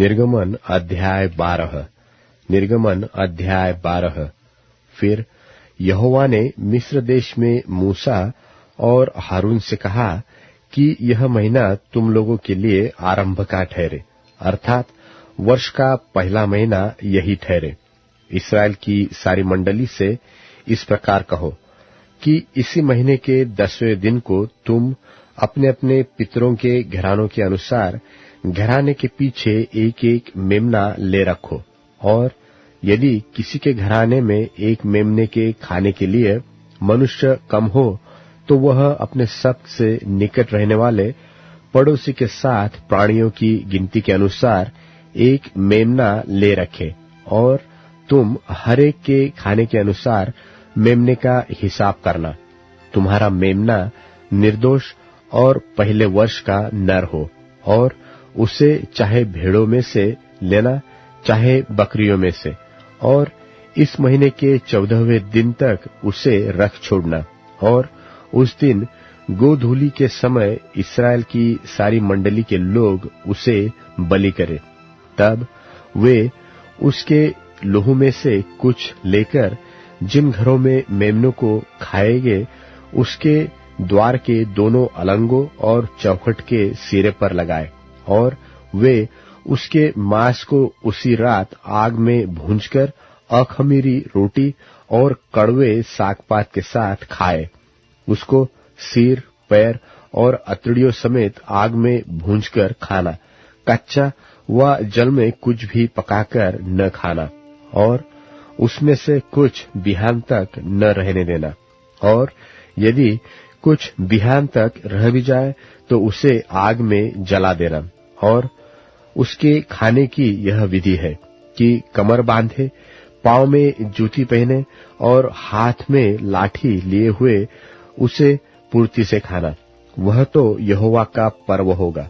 निर्गमन अध्याय 12। निर्गमन अध्याय 12। फिर यहोवा ने मिस्र देश में मूसा और हारून से कहा कि यह महीना तुम लोगों के लिए आरंभ का ठहरे, अर्थात वर्ष का पहला महीना यही ठहरे। इस्राएल की सारी मंडली से इस प्रकार कहो कि इसी महीने के 10वें दिन को तुम अपने अपने पितरों के घरानों के अनुसार घराने के पीछे एक एक मेमना ले रखो। और यदि किसी के घराने में एक मेमने के खाने के लिए मनुष्य कम हो, तो वह अपने सबसे निकट रहने वाले पड़ोसी के साथ प्राणियों की गिनती के अनुसार एक मेमना ले रखे, और तुम हर एक के खाने के अनुसार मेमने का हिसाब करना। तुम्हारा मेमना निर्दोष और पहले वर्ष का नर हो, और उसे चाहे भेड़ों में से लेना चाहे बकरियों में से, और इस महीने के 14वें दिन तक उसे रख छोड़ना। और उस दिन गोधूली के समय इस्राएल की सारी मंडली के लोग उसे बलि करें। तब वे उसके लहू में से कुछ लेकर जिन घरों में मेमनों को खाएंगे उसके द्वार के दोनों अलंगों और चौखट के सिरे पर लगाए, और वे उसके मांस को उसी रात आग में भूंजकर अखमीरी रोटी और कड़वे सागपात के साथ खाए। उसको सिर, पैर और अतड़ियों समेत आग में भूंजकर खाना, कच्चा व जल में कुछ भी पकाकर न खाना, और उसमें से कुछ बिहान तक न रहने देना। और यदि कुछ बिहान तक रह भी जाए तो उसे आग में जला देना। और उसके खाने की यह विधि है कि कमर बांधे, पांव में जूती पहने और हाथ में लाठी लिए हुए उसे पूर्ति से खाना। वह तो यहोवा का पर्व होगा,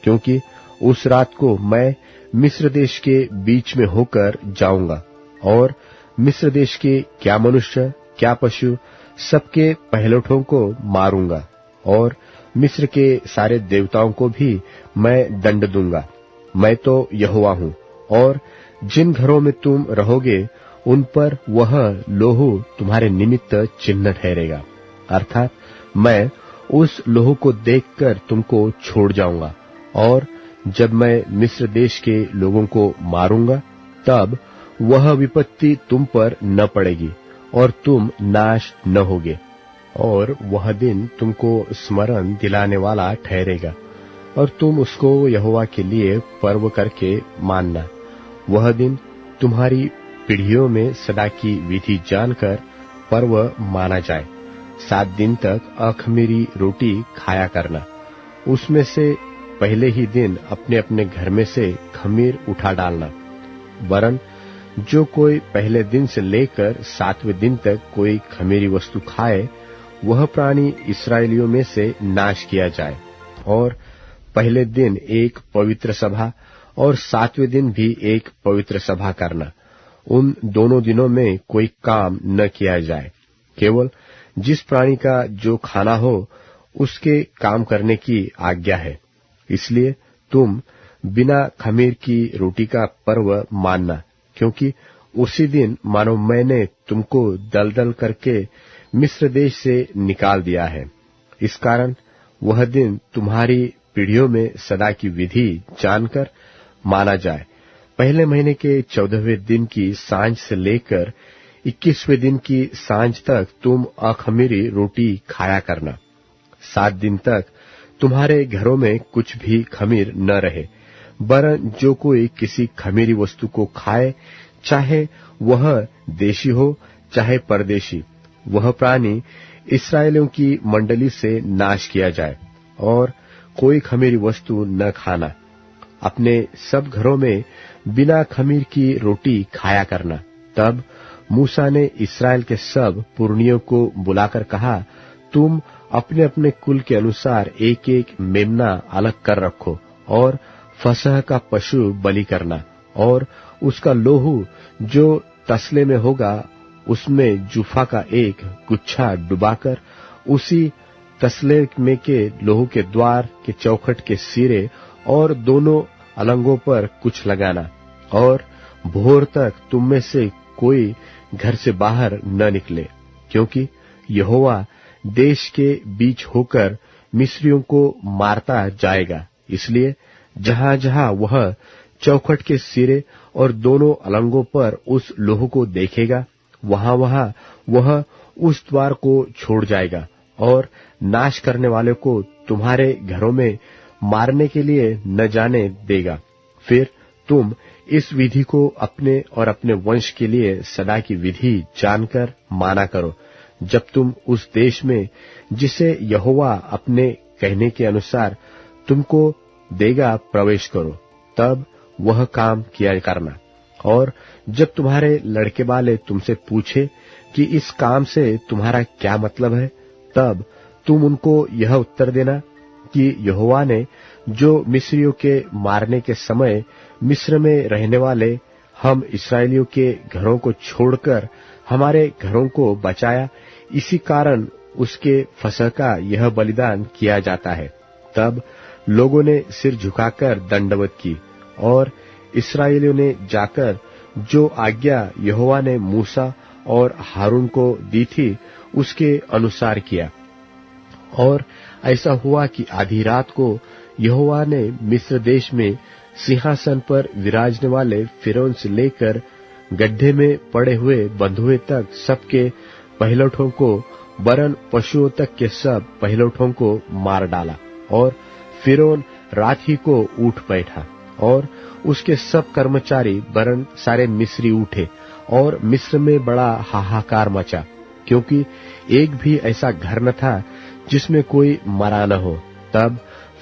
क्योंकि उस रात को मैं मिस्र देश के बीच में होकर जाऊंगा, और मिस्र देश के क्या मनुष्य क्या पशु सबके पहलौठों को मारूंगा, और मिस्र के सारे देवताओं को भी मैं दंड दूंगा। मैं तो यहोवा हूँ। और जिन घरों में तुम रहोगे उन पर वह लोहू तुम्हारे निमित्त चिन्ह ठहरेगा, अर्थात मैं उस लोहू को देखकर तुमको छोड़ जाऊंगा। और जब मैं मिस्र देश के लोगों को मारूंगा, तब वह विपत्ति तुम पर न पड़ेगी और तुम नाश न होगे। और वह दिन तुमको स्मरण दिलाने वाला ठहरेगा, और तुम उसको यहोवा के लिए पर्व करके मानना। वह दिन तुम्हारी पीढ़ियों में सदा की विधि जानकर पर्व माना जाए। 7 दिन तक अखमीरी रोटी खाया करना। उसमें से पहले ही दिन अपने अपने घर में से खमीर उठा डालना। वरन जो कोई पहले दिन से लेकर 7वें दिन तक कोई खमीरी वस्तु खाए, वह प्राणी इस्राएलियों में से नाश किया जाए। और पहले दिन एक पवित्र सभा और 7वें दिन भी एक पवित्र सभा करना। उन दोनों दिनों में कोई काम न किया जाए, केवल जिस प्राणी का जो खाना हो उसके काम करने की आज्ञा है। इसलिए तुम बिना खमीर की रोटी का पर्व मानना, क्योंकि उसी दिन मानो मैंने तुमको दलदल करके मिस्र देश से निकाल दिया है। इस कारण वह दिन तुम्हारी पीढ़ियों में सदा की विधि जानकर माना जाए। पहले महीने के 14वें दिन की सांझ से लेकर 21वें दिन की सांझ तक तुम अखमीरी रोटी खाया करना। 7 दिन तक तुम्हारे घरों में कुछ भी खमीर न रहे, वरन जो कोई किसी खमीरी वस्तु को खाए, चाहे वह देशी हो चाहे परदेशी, वह प्राणी इस्राएलियों की मंडली से नाश किया जाए। और कोई खमीरी वस्तु न खाना। अपने सब घरों में बिना खमीर की रोटी खाया करना। तब मूसा ने इस्राएल के सब पुरनियों को बुलाकर कहा, तुम अपने अपने कुल के अनुसार एक एक मेमना अलग कर रखो, और फसह का पशु बलि करना, और उसका लोहू जो तसले में होगा उसमें जूफा का एक गुच्छा डुबाकर उसी तसले में के लोहू के द्वार के चौखट के सिरे और दोनों अलंगों पर कुछ लगाना, और भोर तक तुम में से कोई घर से बाहर न निकले, क्योंकि यहोवा देश के बीच होकर मिस्रियों को मारता जाएगा। इसलिए जहां जहां वह चौखट के सिरे और दोनों अलंगों पर उस लोह को देखेगा, वहां वहां वह उस द्वार को छोड़ जाएगा और नाश करने वाले को तुम्हारे घरों में मारने के लिए न जाने देगा। फिर तुम इस विधि को अपने और अपने वंश के लिए सदा की विधि जानकर माना करो, जब तुम उस देश में जिसे यहोवा अपने कहने के अनुसार तुमको देगा प्रवेश करो, तब वह काम किया करना। और जब तुम्हारे लड़के वाले तुमसे पूछे कि इस काम से तुम्हारा क्या मतलब है, तब तुम उनको यह उत्तर देना कि यहोवा ने जो मिस्रियों के मारने के समय मिस्र में रहने वाले हम इस्राएलियों के घरों को छोड़कर हमारे घरों को बचाया, इसी कारण उसके फसह का यह बलिदान किया जाता है। तब लोगों ने सिर झुकाकर दंडवत की, और इस्राएलियों ने जाकर जो आज्ञा यहोवा ने मूसा और हारून को दी थी उसके अनुसार किया। और ऐसा हुआ कि आधी रात को यहोवा ने मिस्र देश में सिंहासन पर विराजने वाले फिरौन से लेकर गड्ढे में पड़े हुए बंधुए तक सबके पहिलौठों को, वरन पशुओं तक के सब पहिलौठों को मार डाला। और फिरौन रात ही को उठ बैठा, और उसके सब कर्मचारी वरन सारे मिस्री उठे, और मिस्र में बड़ा हाहाकार मचा, क्योंकि एक भी ऐसा घर न था जिसमें कोई मरा न हो। तब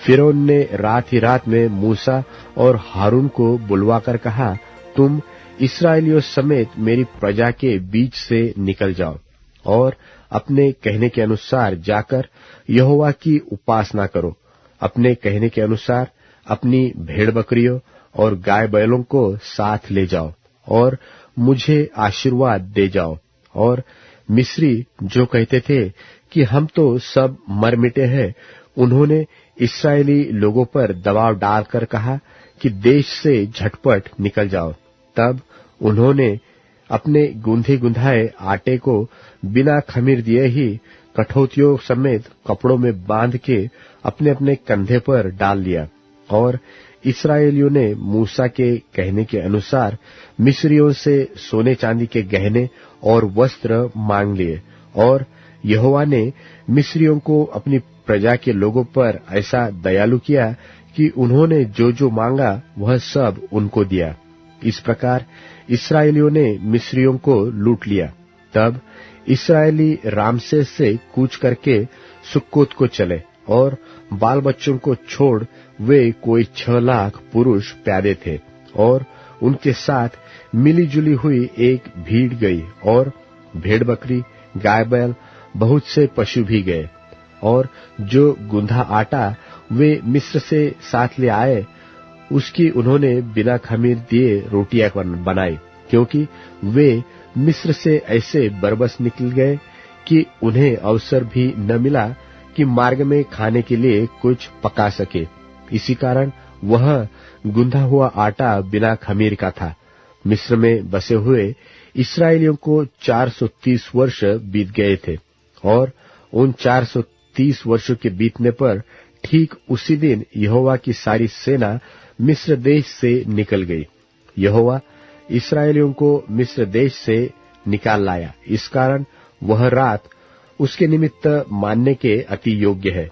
फिरौन ने रात ही रात में मूसा और हारून को बुलवाकर कहा, तुम इस्राएलियों समेत मेरी प्रजा के बीच से निकल जाओ, और अपने कहने के अनुसार जाकर यहोवा की उपासना करो। अपने कहने के अनुसार अपनी भेड़ बकरियों और गाय बैलों को साथ ले जाओ, और मुझे आशीर्वाद दे जाओ। और मिस्री जो कहते थे कि हम तो सब मर मिटे हैं, उन्होंने इस्राएली लोगों पर दबाव डालकर कहा कि देश से झटपट निकल जाओ। तब उन्होंने अपने गूंधे गुंधाए आटे को बिना खमीर दिए ही कठौतियों समेत कपड़ों में बांध के अपने अपने कंधे पर डाल लिया। और इस्राएलियों ने मूसा के कहने के अनुसार मिस्रियों से सोने चांदी के गहने और वस्त्र मांग लिए। और यहोवा ने मिस्रियों को अपनी प्रजा के लोगों पर ऐसा दयालु किया कि उन्होंने जो जो मांगा वह सब उनको दिया। इस प्रकार इस्राएलियों ने मिस्रियों को लूट लिया। तब इस्राएली रामसेस से कूच करके सुक्कोत को चले, और बाल बच्चों को छोड़ वे कोई 6 लाख पुरुष प्यादे थे, और उनके साथ मिली जुली हुई एक भीड़ गई, और भेड़ बकरी, गाय बैल, बहुत से पशु भी गए। और जो गुंधा आटा वे मिस्र से साथ ले आए, उसकी उन्होंने बिना खमीर दिए रोटियां बनाई, क्योंकि वे मिस्र से ऐसे बरबस निकल गए कि उन्हें अवसर भी न मिला कि मार्ग में खाने के लिए कुछ पका सके। इसी कारण वह गुंधा हुआ आटा बिना खमीर का था। मिस्र में बसे हुए इस्राएलियों को 430 वर्ष बीत गए थे, और उन 430 वर्षों के बीतने पर ठीक उसी दिन यहोवा की सारी सेना मिस्र देश से निकल गई। यहोवा इस्राएलियों को मिस्र देश से निकाल लाया, इस कारण वह रात उसके निमित्त मानने के अति योग्य है।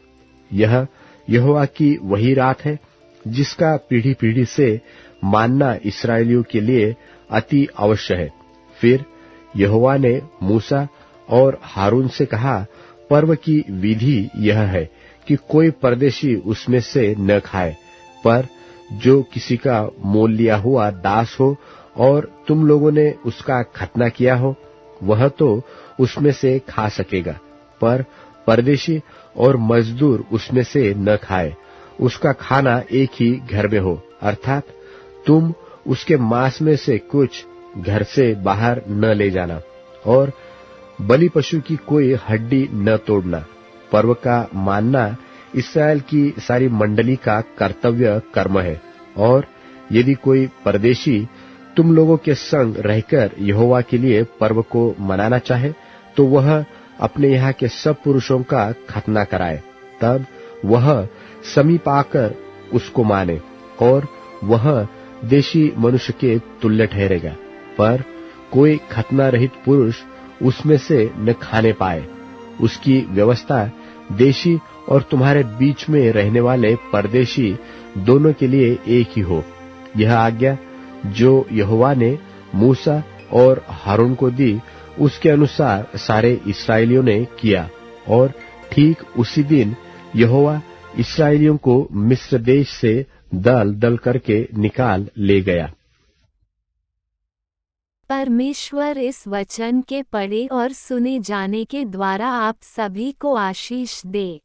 यह यहोवा की वही रात है जिसका पीढ़ी पीढ़ी से मानना इस्राएलियों के लिए अति अवश्य है। फिर यहोवा ने मूसा और हारून से कहा, पर्व की विधि यह है कि कोई परदेशी उसमें से न खाए, पर जो किसी का मोल लिया हुआ दास हो और तुम लोगों ने उसका खतना किया हो, वह तो उसमें से खा सकेगा, पर परदेशी और मजदूर उसमें से न खाए। उसका खाना एक ही घर में हो, अर्थात तुम उसके मांस में से कुछ घर से बाहर न ले जाना, और बलि पशु की कोई हड्डी न तोड़ना। पर्व का मानना इसराइल की सारी मंडली का कर्तव्य कर्म है, और यदि कोई परदेशी तुम लोगों के संग रहकर यहोवा के लिए पर्व को मनाना चाहे, तो वह अपने यहाँ के सब पुरुषों का खतना कराए, तब वह समीप आकर उसको माने, और वह देशी मनुष्य के तुल्य ठहरेगा। पर कोई खतना रहित पुरुष उसमें से न खाने पाए। उसकी व्यवस्था देशी और तुम्हारे बीच में रहने वाले परदेशी दोनों के लिए एक ही हो। यह आज्ञा जो यहोवा ने मूसा और हारून को दी, उसके अनुसार सारे इस्राएलियों ने किया, और ठीक उसी दिन यहोवा इस्राएलियों को मिस्र देश से दल दल करके निकाल ले गया। परमेश्वर इस वचन के पढ़े और सुने जाने के द्वारा आप सभी को आशीष दे।